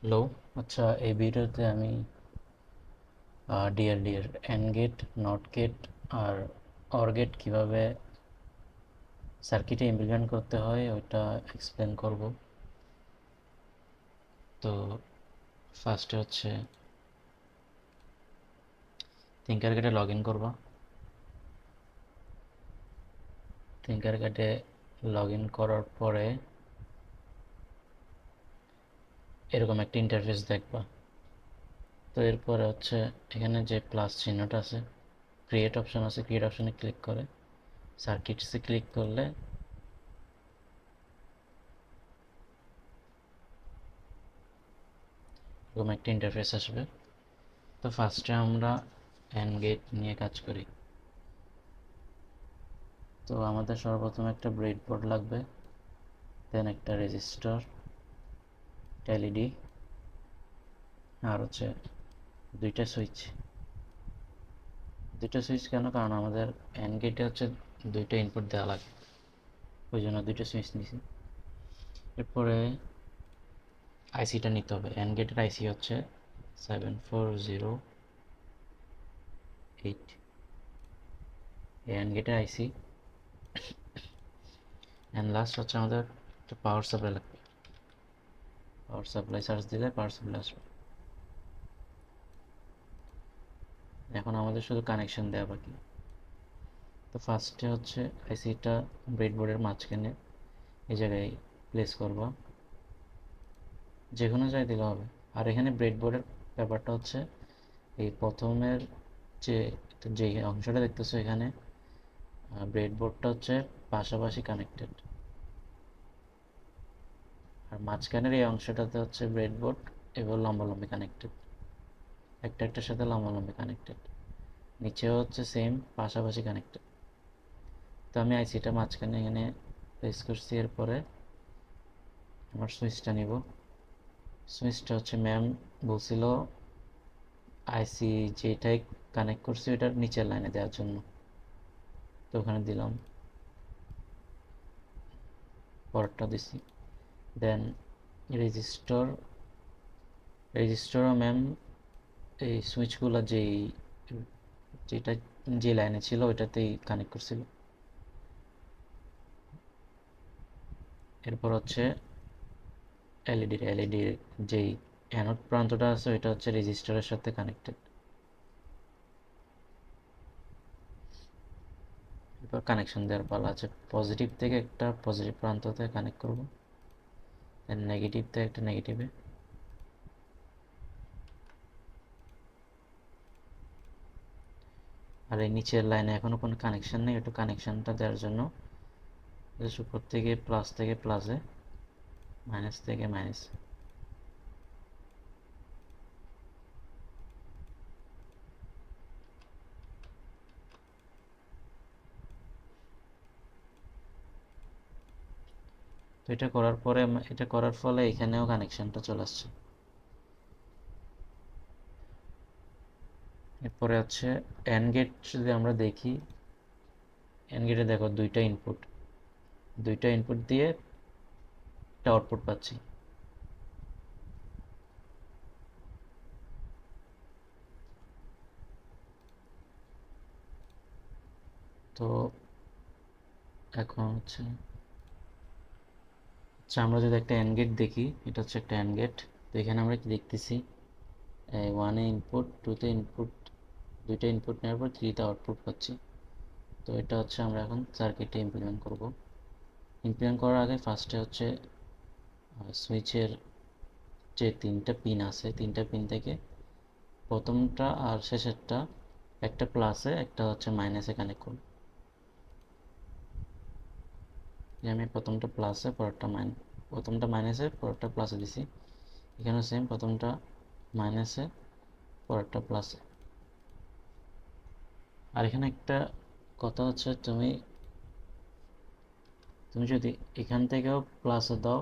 Hello. আচ্ছা, এই ভিডিওতে আমি ডিআর ডিআর এন্ড গেট, নট গেট আর অর গেট কীভাবে সার্কিটে ইমপ্লিমেন্ট করতে হয় ওইটা এক্সপ্লেন করব। তো ফার্স্টে হচ্ছে থিঙ্কারক্যাডে লগ ইন করবা। থিঙ্কারক্যাডে লগ ইন করার পরে এরকম একটা ইন্টারফেস দেখবা। তো এরপরে হচ্ছে এখানে যে প্লাস চিহ্নটা আছে, ক্রিয়েট অপশন আছে, ক্রিয়েট অপশনে ক্লিক করে সার্কিটসে ক্লিক করলে এরকম একটা ইন্টারফেস আসবে। তো ফার্স্টে আমরা অ্যান্ড গেট নিয়ে কাজ করি। তো আমাদের সর্বপ্রথম একটা ব্রেডবোর্ড লাগবে, দেন একটা রেজিস্টার, এলইডি, আর হচ্ছে দুইটা সুইচ। দুইটা সুইচ কেন? কারণ আমাদের অ্যান্ড গেটে হচ্ছে দুইটা ইনপুট দেওয়া লাগে, ওই জন্য দুইটা সুইচ নিছি। এরপরে আইসিটা নিতে হবে। অ্যান্ড গেটের আইসি হচ্ছে 7408, অ্যান্ড গেটের আইসি। অ্যান্ড লাস্ট হচ্ছে আমাদের একটা পাওয়ার সাপ্লাই লাগবে। পাওয়ার সাপ্লাই সার্চ দিলে পাওয়ার সাপ্লাই আসবে। এখন আমাদের শুধু কানেকশন দেওয়া বাকি। তো ফার্স্টে হচ্ছে আইসিটা ব্রেডবোর্ডের মাঝখানে এই জায়গায় প্লেস করবা, যে কোনো জায়গায় দিলে হবে। আর এখানে ব্রেডবোর্ডের ব্যাপারটা হচ্ছে এই প্রথমের যে যে অংশটা দেখতেছো এখানে, ব্রেডবোর্ডটা হচ্ছে পাশাপাশি কানেক্টেড, আর মাঝখানের এই অংশটাতে হচ্ছে ব্রেডবোর্ড এবং লম্বালম্বি কানেক্টেড, একটা একটার সাথে লম্বালম্বি কানেক্টেড। নিচেও হচ্ছে সেম পাশাপাশি কানেক্টেড। তো আমি আইসিটা মাঝখানে এখানে প্লেস করছি। এরপরে আমার সুইচটা নিব। সুইচটা হচ্ছে ম্যাম বলছিল আইসি যেটাই কানেক্ট করছি ওটার নিচের লাইনে দেওয়ার জন্য, তো ওখানে দিলাম, পরেরটা দিছি। দেন রেজিস্টর, রেজিস্টরও ম্যাম এই সুইচগুলো যেটা যে লাইনে ছিল ওইটাতেই কানেক্ট করছিল। এরপর হচ্ছে এলইডির যেই অ্যানোড প্রান্তটা আছে ওইটা হচ্ছে রেজিস্টরের সাথে কানেক্টেড। এরপর কানেকশন দেওয়ার পালা আছে। পজিটিভ থেকে একটা পজিটিভ প্রান্ততে কানেক্ট করব, দেন নেগেটিভ থেকে একটা নেগেটিভে। আর এই নিচের লাইনে এখনো কোনো কানেকশন নেই, একটু কানেকশনটা দেওয়ার জন্য উপর থেকে প্লাসে, মাইনাস থেকে মাইনাসে। তো এটা করার পরে, এটা করার ফলে এখানেও কানেকশনটা চলে আসছে। এরপরে হচ্ছে অ্যান্ড গেট যদি আমরা দেখি, অ্যান্ড গেটে দেখো দুইটা ইনপুট দিয়ে একটা আউটপুট পাচ্ছি। তো এখন হচ্ছে আচ্ছা, আমরা যদি একটা অ্যান্ড গেট দেখি, এটা হচ্ছে একটা অ্যান্ড গেট। তো এখানে আমরা কি দেখতেছি, ওয়ানে ইনপুট, টুতে ইনপুট, দুইটা ইনপুট নেওয়ার পর থ্রিতে আউটপুট পাচ্ছি। তো এটা হচ্ছে আমরা এখন সার্কিটে ইমপ্লিমেন্ট করব। ইমপ্লিমেন্ট করার আগে ফার্স্টে হচ্ছে সুইচের যে তিনটা পিন আছে, তিনটা পিন থেকে প্রথমটা আর শেষেরটা একটা প্লাসে একটা হচ্ছে মাইনাসে কানেক্ট করব। আমি প্রথমটা প্লাসে পরেরটা প্রথমটা মাইনাসে পরেরটা প্লাসে দিছি। এখানে সেম, প্রথমটা মাইনাসে পরেরটা প্লাসে। আর এখানে একটা কথা হচ্ছে, তুমি তুমি যদি এখান থেকেও প্লাসে দাও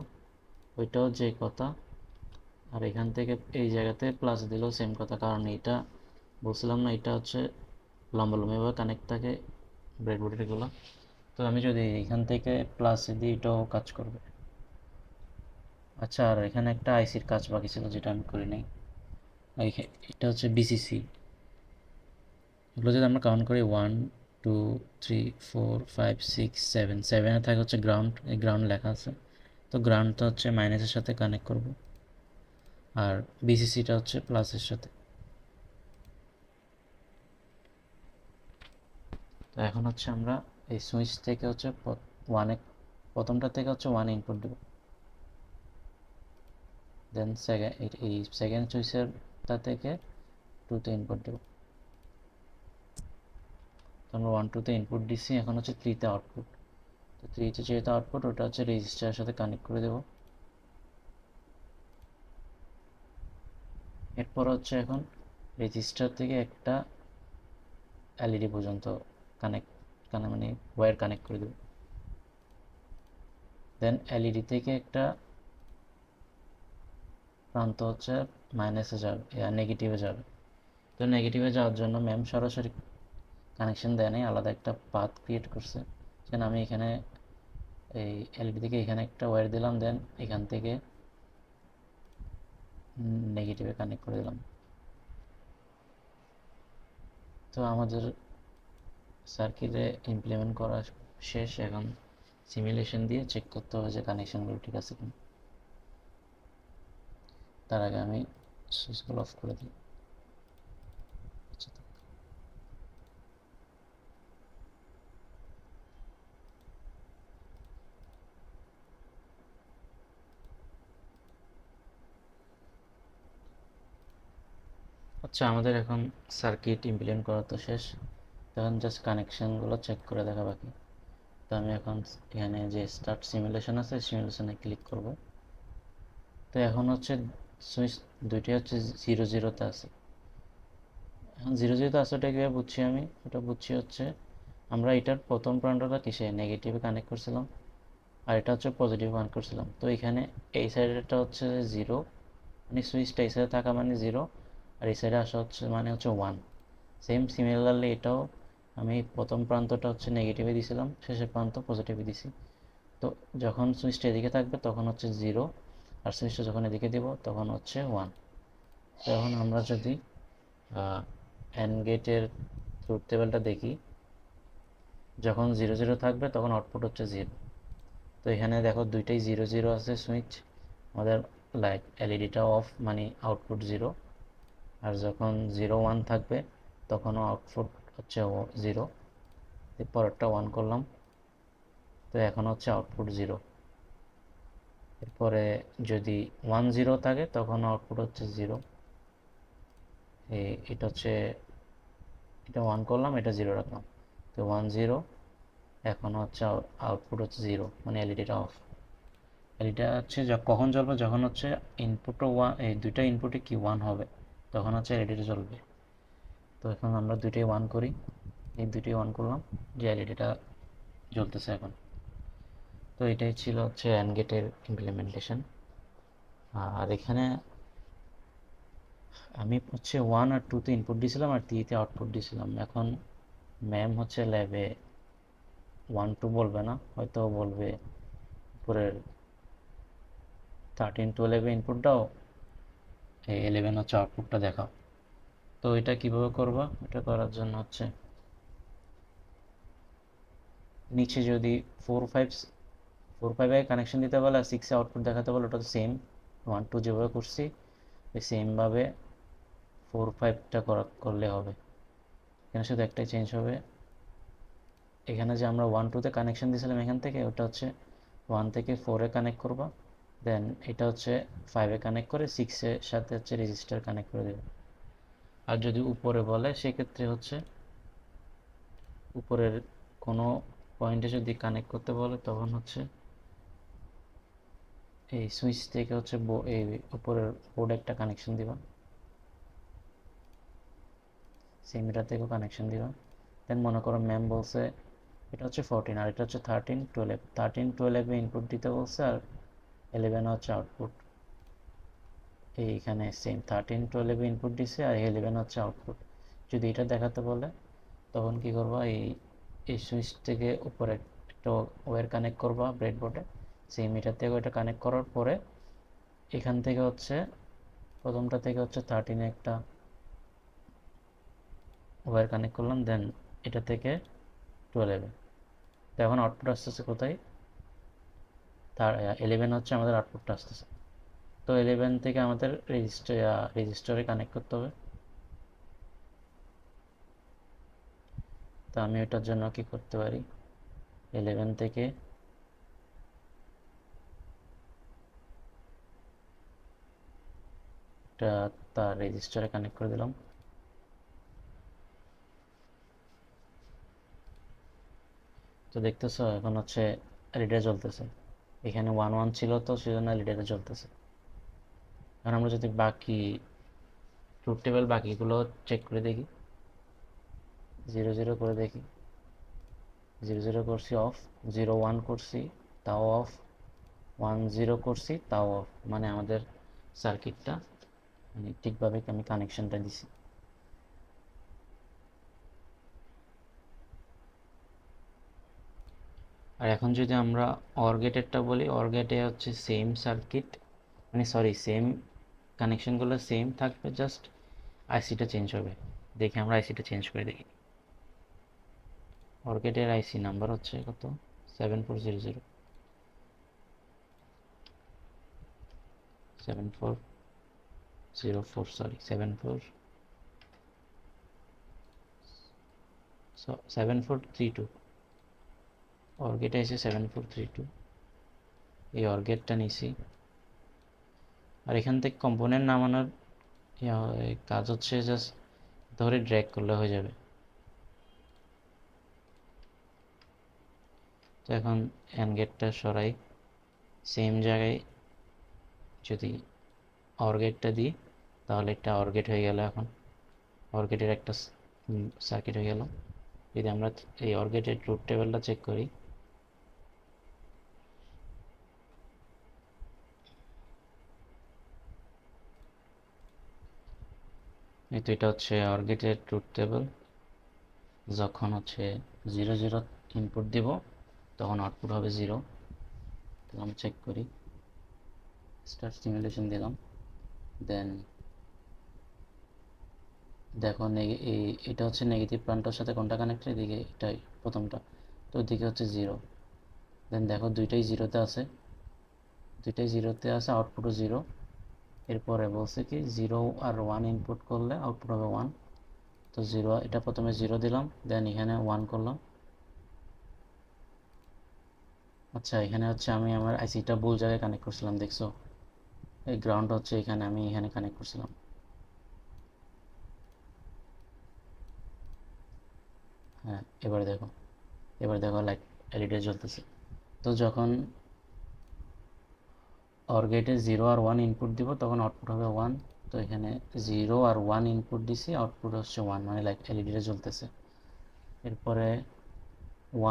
ওইটাও যে কথা, আর এখান থেকে এই জায়গাতে প্লাস দিলেও সেম কথা। কারণ এটা বলছিলাম না, এটা হচ্ছে লম্বালম্বিভাবে কানেক্ট থাকে ব্রেডবোর্ডের এগুলো। তো আমি যদি এখান থেকে প্লাসে দিই এটাও কাজ করবে। আচ্ছা, আর এখানে একটা আইসির কাজ বাকি ছিল যেটা আমি করি নাই। এটা হচ্ছে বিসিসি। এগুলো যদি আমরা কাউন্ট করি 1 2 3 4 5 6 7, 7-এ থাকে হচ্ছে গ্রাউন্ড, এই গ্রাউন্ড লেখা আছে, তো গ্রাউন্ডটা হচ্ছে মাইনাসের সাথে কানেক্ট করব, আর বিসিসিটা হচ্ছে প্লাসের সাথে। তো এখন হচ্ছে আমরা এই সুইচ থেকে হচ্ছে ওয়ানে, প্রথমটা থেকে হচ্ছে ওয়ান ইনপুট দেব, দেন সেকেন্ড, এই সেকেন্ড সুইচেরটা থেকে টুতে ইনপুট দেব। তো আমরা 1 2-তে ইনপুট দিচ্ছি, এখন হচ্ছে 3-তে আউটপুট। তো 3-তে যেহেতু আউটপুট, ওটা হচ্ছে রেজিস্টারের সাথে কানেক্ট করে দেব। এরপর হচ্ছে এখন রেজিস্টার থেকে একটা এলইডি পর্যন্ত কানেক্ট, মানে ওয়্যার কানেক্ট করে দেব। দেন এলইডি থেকে একটা প্রান্ত হচ্ছে মাইনাসে যাবে, নেগেটিভে যাবে। তো নেগেটিভে যাওয়ার জন্য ম্যাম সরাসরি কানেকশন দেয় নাই, আলাদা একটা পাথ ক্রিয়েট করছে। সেখানে আমি এখানে এই এলইডি থেকে এখানে একটা ওয়্যার দিলাম, দেন এখান থেকে নেগেটিভে কানেক্ট করে দিলাম। তো আমাদের সার্কিটে ইমপ্লিমেন্ট করা শেষ। এখন সিমুলেশন দিয়ে চেক করতে হবে যে কানেকশনগুলো ঠিক আছে কিনা। তার আগে আমি সুইচগুলো অফ করে দিই। আচ্ছা, আমাদের এখন সার্কিট ইমপ্লিমেন্ট করা তো শেষ, তখন জাস্ট কানেকশনগুলো চেক করে দেখা বাকি। তো আমি এখন এখানে যে স্টার্ট সিমুলেশন আছে, সিমুলেশনে ক্লিক করব। তো এখন হচ্ছে সুইচ দুইটি হচ্ছে 0 0-তে আছে। এখন 0 0-তে আছে, ওটা কীভাবে বুঝছি আমি? ওটা বুঝছি হচ্ছে আমরা এটার প্রথম প্রান্তটা কিসে নেগেটিভে কানেক্ট করছিলাম, আর এটা হচ্ছে পজিটিভ কানেক্ট করছিলাম। তো এখানে এই সাইডেরটা হচ্ছে 0, মানে সুইচটা এই সাইডে থাকা মানে 0, আর এই সাইডে আসা হচ্ছে মানে হচ্ছে 1। সেম সিমিলারলি এটাও আমি প্রথম প্রান্তটা হচ্ছে নেগেটিভে দিয়েছিলাম, শেষের প্রান্ত পজিটিভে দিছি। তো যখন সুইচটা এদিকে থাকবে তখন হচ্ছে 0, আর সুইচটা যখন এদিকে দেব তখন হচ্ছে 1। তো এখন আমরা যদি অ্যান্ড গেটের ট্রুথ টেবিলটা দেখি, যখন 0 0 থাকবে তখন আউটপুট হচ্ছে 0। তো এখানে দেখো দুইটাই 0 0 আছে সুইচ, আমাদের লাইট এলইডিটা অফ, মানে আউটপুট 0। আর যখন 0 1 থাকবে তখনও আউটপুট হচ্ছে 0। পরেরটা 1 করলাম, তো এখন হচ্ছে আউটপুট 0। এরপরে যদি 1 0 থাকে তখন আউটপুট হচ্ছে 0। এটা হচ্ছে, এটা 1 করলাম, এটা 0 রাখলাম, তো 1 0। এখন হচ্ছে আউটপুট হচ্ছে 0, মানে এলইডিটা অফ। এলইডিটা হচ্ছে কখন জ্বলবে? যখন হচ্ছে ইনপুটও 1, এই দুইটা ইনপুটে কি 1 হবে, তখন হচ্ছে এলইডিটা জ্বলবে। তো এখন আমরা দুইটাই 1 করি, এই দুইটাই 1 করলাম, যে এলইডিটা জ্বলতেছে এখন। তো এটাই ছিল হচ্ছে অ্যান্ড গেটের ইমপ্লিমেন্টেশন। আর এখানে আমি হচ্ছে 1 আর 2-তে ইনপুট দিয়েছিলাম, আর 3-তে আউটপুট দিয়েছিলাম। এখন ম্যাম হচ্ছে ল্যাবে 1 2 বলবে না, হয়তো বলবে উপরের 13 12 ইনপুট দাও, এই 11 হচ্ছে আউটপুটটা দেখাও। তো এটা কিভাবে করবা? এটা করার জন্য হচ্ছে নিচে যদি 4 5 কানেকশন দিতে বলে আর 6-এ আউটপুট দেখাতে বলে, ওটা তো সেম 1 2 যেভাবে করছি ওই সেমভাবে 4 5টা করলে হবে। এখানে শুধু একটাই চেঞ্জ হবে, এখানে যে আমরা 1 2-তে কানেকশন দিয়েছিলাম এখান থেকে, ওটা হচ্ছে 1 থেকে 4-এ কানেক্ট করবা, দেন এটা হচ্ছে 5-এ কানেক্ট করে 6-এর সাথে হচ্ছে রেজিস্টার কানেক্ট করে দেবে। আর যদি উপরে বলে সেক্ষেত্রে হচ্ছে উপরের কোনো পয়েন্টে যদি কানেক্ট করতে বলে তখন হচ্ছে এই সুইচ থেকে হচ্ছে এই উপরের বোর্ডে একটা কানেকশন দিবা, সেম এটা থেকেও কানেকশন দিবা। দেন মনে করো ম্যাম বলছে এটা হচ্ছে 14 আর এটা হচ্ছে 13 12 ইনপুট দিতে বলছে, আর 11 হচ্ছে আউটপুট। এইখানে সেম 13 12 ইনপুট দিছে আর 11 হচ্ছে আউটপুট। যদি এটা দেখাতে বলে তখন কি করবা, এই সুইচ থেকে উপরে একটা ওয়্যার কানেক্ট করবা ব্রেডবোর্ডে, সেম এটার থেকে ওইটা কানেক্ট করার পরে এখান থেকে হচ্ছে প্রথমটা থেকে হচ্ছে 13 একটা ওয়্যার কানেক্ট করলাম, দেন এটা থেকে 12। তো এখন আউটপুট আসতেছে কোথায়, তার 11 হচ্ছে আমাদের আউটপুটটা আসতেছে। তো 11 থেকে আমাদের রেজিস্টারে কানেক্ট করতে হবে। তো আমি এটার জন্য কি করতে পারি, 11 থেকে একটা তার রেজিস্টারে কানেক্ট করে দিলাম। তো দেখতেছো এখন হচ্ছে রিডার চলতেছে, এখানে 1 1 ছিল তো সেজন্য রিডারে চলতেছে। এখন আমরা যদি বাকি ট্রুথ টেবিল বাকিগুলো চেক করে দেখি, 0 0 করে দেখি, 0 0 করছি অফ, 0 1 করছি তাও অফ, 1 0 করছি তাও অফ, মানে আমাদের সার্কিটটা মানে ঠিকভাবে আমি কানেকশনটা দিছি। আর এখন যদি আমরা অর গেটেরটা বলি, অর গেটে হচ্ছে সেম সার্কিট, মানে সরি সেম কানেকশনগুলো সেম থাকবে, জাস্ট আইসিটা চেঞ্জ হবে। দেখি আমরা আইসিটা চেঞ্জ করে দেখি। অর গেটের আইসি নাম্বার হচ্ছে কত, 7400, 7404, সরি 7432। অর গেটে এসে 7432, এই অর গেটটা নিছি। আর এখান থেকে কম্পোনেন্ট নামানোর কাজ হচ্ছে জাস্ট ধরে ড্র্যাগ করলে হয়ে যাবে। তো এখন অ্যান্ড গেটটা সরাই, সেম জায়গায় যদি অর গেটটা দিই তাহলে একটা অর গেট হয়ে গেল। এখন অর গেটের একটা সার্কিট হয়ে গেল। যদি আমরা এই অর গেটের ট্রুথ টেবিলটা চেক করি, এই তো এটা হচ্ছে অর গেটের ট্রুথ টেবিল। যখন হচ্ছে 0 0 ইনপুট দিব তখন আউটপুট হবে 0। তো আমি চেক করি, স্টার্ট সিমুলেশন দিলাম, দেন দেখো এটা হচ্ছে নেগেটিভ প্রান্তটার সাথে কোনটা কানেক্টেড, এদিকে এটাই প্রথমটা, তো ওইদিকে হচ্ছে 0। দেন দেখো দুইটাই জিরোতে আছে, আউটপুটও 0। এরপরে বলছে কি 0 আর 1 ইনপুট করলে আউটপুট হবে 1। তো 0, এটা প্রথমে 0 দিলাম, দেন এখানে 1 করলাম। আচ্ছা এখানে হচ্ছে আমি আমার আইসিটা ভুল জায়গায় কানেক্ট করছিলাম, দেখছো এই গ্রাউন্ড হচ্ছে এখানে, আমি এখানে কানেক্ট করছিলাম। হ্যাঁ এবার দেখো লাইট এলইডি জ্বলতেছে। তো যখন অর গেটে 0 আর 1 ইনপুট দিব তখন আউটপুট হবে 1। তো এখানে 0 আর 1 ইনপুট দিছি, আউটপুট হচ্ছে 1, মানে লাইট এলইডিটা জ্বলতেছে। এরপরে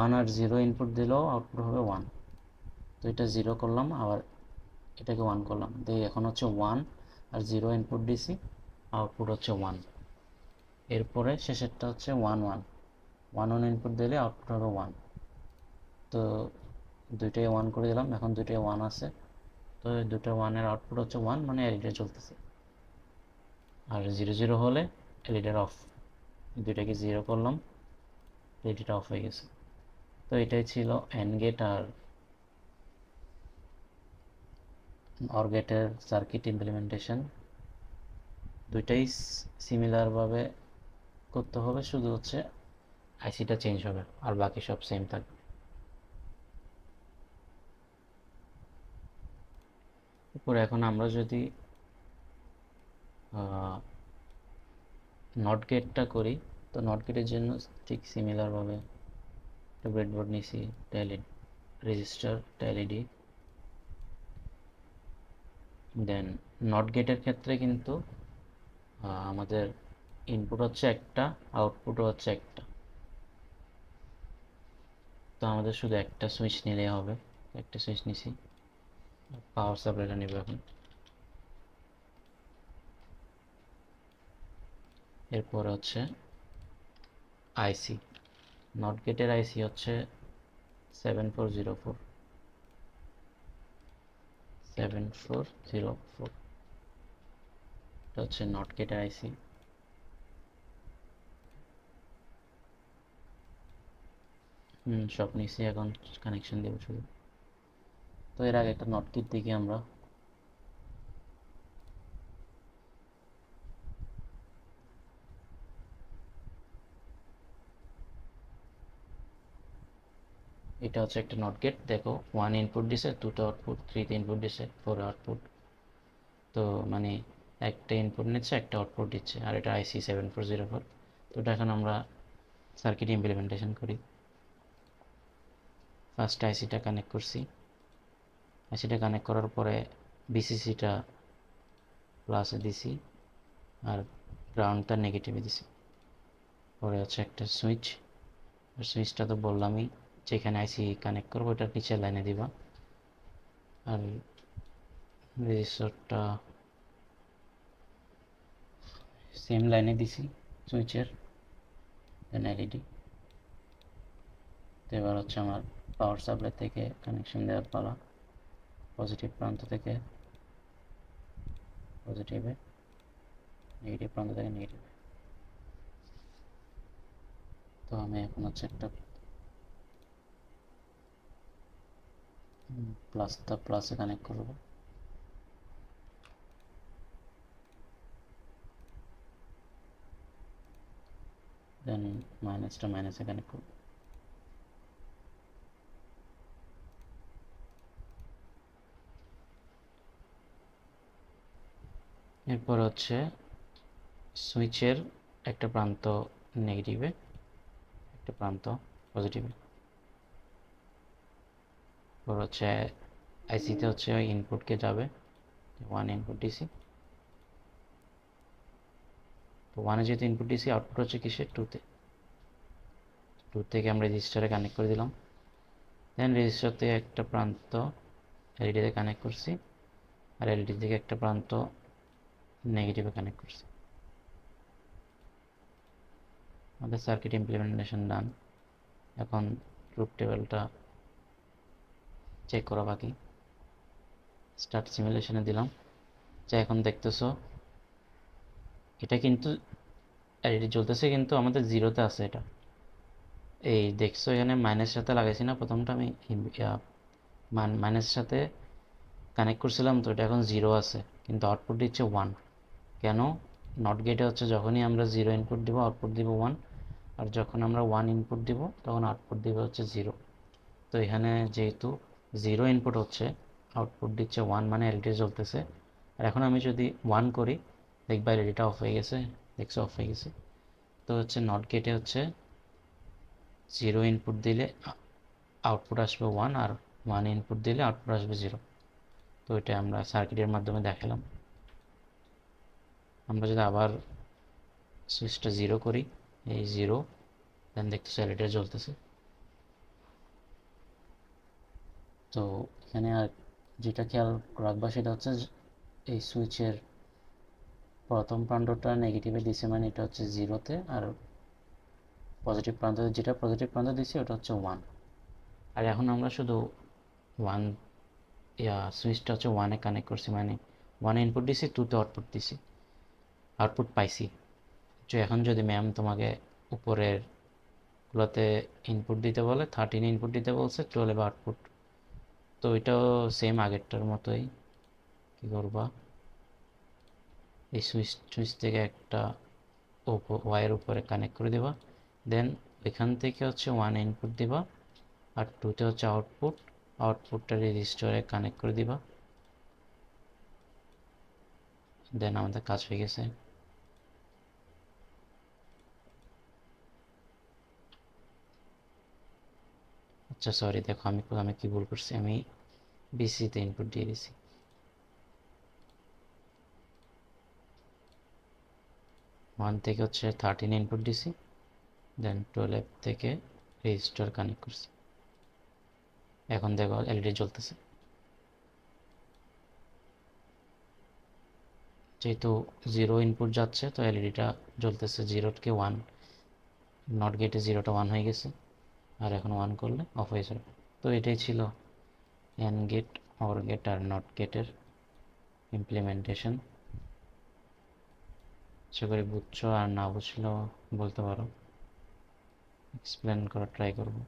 1 আর 0 ইনপুট দিলেও আউটপুট হবে 1। তো এটা 0 করলাম, আবার এটাকে 1 করলাম, দিয়ে এখন হচ্ছে 1 আর 0 ইনপুট দিছি, আউটপুট হচ্ছে 1। এরপরে শেষেরটা হচ্ছে 1 1, 1 1 ইনপুট দিলে আউটপুট হবে 1। তো দুইটাই 1 করে দিলাম, এখন দুইটাই 1 আছে। তো এই দুটো 1-এর আউটপুট হচ্ছে 1, মানে এলইডিটা চলতেছে। আর 0 0 হলে এলইডিটা অফ। দুইটাকে 0 করলাম, এলইডিটা অফ হয়ে গেছে। তো এটাই ছিল অ্যান্ড গেট আর অর গেটের সার্কিট ইমপ্লিমেন্টেশন। দুইটাই সিমিলারভাবে করতে হবে, শুধু হচ্ছে আইসিটা চেঞ্জ হবে আর বাকি সব সেম থাকবে। এরপর এখন আমরা যদি নট গেটটা করি, তো নট গেটের জন্য ঠিক সিমিলারভাবে একটা ব্রেডবোর্ড নিছি, LED resistor, LED. Then not গেটের ক্ষেত্রে কিন্তু আমাদের ইনপুট হচ্ছে একটা, আউটপুটও হচ্ছে একটা। তো আমাদের শুধু একটা সুইচ নিলেই হবে, একটা সুইচ নিছি। পাওয়ার সাপ্লাইটা নেব এখন। এরপর হচ্ছে আইসি, নট গেটের আইসি হচ্ছে 7404, 7404, এটা হচ্ছে নট গেটের আইসি। সব নিচে এখন কানেকশন দেবো শুধু। তো এর আগে একটা নট কিট দেখি আমরা। এটা হচ্ছে একটা নট গেট, দেখো 1 ইনপুট দিছে, 2টা আউটপুট, 3তে ইনপুট দিছে, 4 আউটপুট। তো মানে একটা ইনপুট নিচ্ছে, একটা আউটপুট দিচ্ছে, আর এটা আইসি 7404। তো এটা এখন আমরা সার্কিট ইমপ্লিমেন্টেশন করি। ফার্স্ট আইসিটা কানেক্ট করছি। আইসিটা কানেক্ট করার পরে বিসিসিটা প্লাসে দিছি আর গ্রাউন্ডটা নেগেটিভে দিছি। পরে হচ্ছে একটা সুইচ, আর সুইচটা তো বললামই, যেখানে আইসি কানেক্ট করবো ওটার নিচের লাইনে দিবা। আর রেজিস্টারটা সেম লাইনে দিছি সুইচের, দেন এলইডি। তো এবার হচ্ছে আমার পাওয়ার সাপ্লাই থেকে কানেকশন দেওয়ার পালা। পজিটিভ প্রান্ত থেকে পজিটিভে, নেগেটিভ প্রান্ত থেকে নেগেটিভে। তো আমি এখন হচ্ছে একটা প্লাসটা প্লাসে কানেক্ট করব, দেন মাইনাসটা মাইনাসে কানেক্ট করব। এরপর হচ্ছে সুইচের একটা প্রান্ত নেগেটিভে, একটা প্রান্ত পজিটিভে। এরপর হচ্ছে আইসিতে হচ্ছে ওই ইনপুটকে যাবে, 1 ইনপুট দিছি। তো 1-এ যেহেতু ইনপুট দিছি, আউটপুট হচ্ছে কিসে, 2-তে। 2 থেকে আমরা রেজিস্টারে কানেক্ট করে দিলাম। দেন রেজিস্টার থেকে একটা প্রান্ত এলইডিতে কানেক্ট করছি, আর এলইডি থেকে একটা প্রান্ত নেগেটিভে কানেক্ট করছি। আমাদের সার্কিট ইমপ্লিমেন্টেশন ডান। এখন ট্রুথ টেবিলটা চেক করা বাকি। স্টার্ট সিমুলেশনে দিলাম, যা এখন দেখতেছো এটা কিন্তু এলইডি জ্বলতেছে, কিন্তু আমাদের জিরোতে আছে এটা। এই দেখছো এখানে মাইনাসের সাথে লাগাইছি না, প্রথমটা আমি মাইনাসের সাথে কানেক্ট করছিলাম, তো এটা এখন জিরো আছে, কিন্তু আউটপুট দিচ্ছে 1। কেন? নট গেটে হচ্ছে যখনই আমরা জিরো ইনপুট দিব আউটপুট দিব 1, আর যখন আমরা 1 ইনপুট দিব তখন আউটপুট দিবে হচ্ছে 0। তো এখানে যেহেতু জিরো ইনপুট হচ্ছে, আউটপুট দিচ্ছে 1, মানে এলইডি জ্বলতেছে। আর এখন আমি যদি 1 করি, দেখবা এলইডিটা অফ হয়ে গেছে, দেখছো অফ হয়ে গেছে। তো হচ্ছে নট গেটে হচ্ছে জিরো ইনপুট দিলে আউটপুট আসবে 1, আর 1 ইনপুট দিলে আউটপুট আসবে 0। তো এটা আমরা সার্কিটের মাধ্যমে দেখালাম। আমরা যদি আবার সুইচটা 0 করি, এই 0, দেন দেখতেছি এলইডিটা জ্বলতেছে। তো এখানে আর যেটা খেয়াল রাখবা সেটা হচ্ছে এই সুইচের প্রথম প্রান্তটা নেগেটিভে দিছে, মানে এটা হচ্ছে 0-তে, আর পজিটিভ প্রান্ত, যেটা পজিটিভ প্রান্ত দিছে ওটা হচ্ছে 1। আর এখন আমরা শুধু 1, সুইচটা হচ্ছে 1-এ কানেক্ট করছি, মানে 1-এ ইনপুট দিছি, 2-তে আউটপুট দিছি, আউটপুট পাইছি। তো এখন যদি ম্যাম তোমাকে উপরের গুলোতে ইনপুট দিতে বলে, 13 ইনপুট দিতে বলছে, 12 আউটপুট, তো এটাও সেম আগেরটার মতোই। কি করবা, এই সুইচ থেকে একটা ওয়ার উপরে কানেক্ট করে দেবা, দেন এখান থেকে হচ্ছে 1 ইনপুট দিবা, আর 2-তে হচ্ছে আউটপুট, আউটপুটটা রেজিস্টারে কানেক্ট করে দিবা, দেন আমাদের কাজ হয়ে গেছে। আচ্ছা সরি, দেখো আমি আমি কি ভুল করছি, আমি বিসিতে ইনপুট দিয়ে দিছি। 1 থেকে হচ্ছে 13 ইনপুট দিছি, দেন 12 থেকে রেজিস্টার কানেক্ট করছি। এখন দেখো এলইডি জ্বলতেছে। যেহেতু জিরো ইনপুট যাচ্ছে, তো এলইডিটা জ্বলতেছে, 0-কে 1, নট গেটে 0টা 1 হয়ে গেছে, আর এখন 1 করলে অফ হয়ে যাবে। তো এটাই ছিল অ্যান্ড গেট অর গেট আর নট গেটের ইমপ্লিমেন্টেশন। আশা করি বুঝছো, আর না বুঝলেও বলতে পারো, এক্সপ্লেন করার ট্রাই করবো।